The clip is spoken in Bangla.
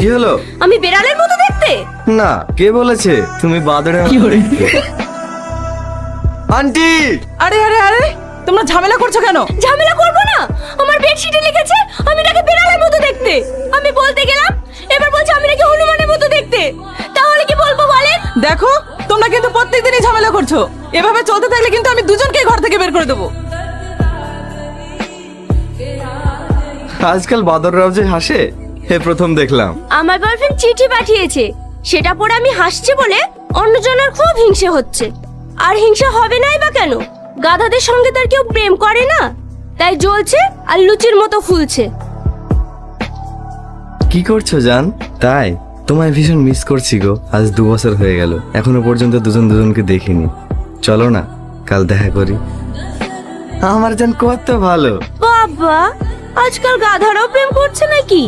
কি হলো? আমি বেড়ালের মতো দেখতে? না, কে বলেছে তুমি বাদরের মতো দেখতে? আন্টি! আরে আরে আরে, তোমরা ঝামেলা করছো কেন? ঝামেলা করবো না, আমার বেডশিটে লিখেছে আমি নাকি বেড়ালের মতো দেখতে। আমি বলতে গেলাম, এবার বলছে আমি নাকি হনুমানের মতো দেখতে। তাহলে কি বলবো বলেন? দেখো, তোমরা কিন্তু প্রত্যেকদিনই ঝামেলা করছো। এভাবে চলতে থাকলে কিন্তু আমি দুজনকেই ঘর থেকে বের করে দেবো। আজকাল বাদররাও যে হাসে, হে প্রথম দেখলাম। আমার বয়ফ্রেন্ড চিঠি পাঠিয়েছে, সেটা পড়ে আমি হাসছি বলে অন্যজনের খুব হিংসে হচ্ছে। আর হিংসা হবে নাই বা কেন? গাধাদের সঙ্গে তার কেউ প্রেম করে না, তাই জ্বলছে আর লুচির মতো ফুলছে। কি করছো জান? তাই তোমায় ভীষণ মিস করছি গো। আজ 2 বছর হয়ে গেল, এখনো পর্যন্ত দুজন দুজনকে দেখিনি। চলো না কাল দেখা করি। আমার জান কত ভালো। বাবা, আজকাল গাধারাও প্রেম করছে নাকি?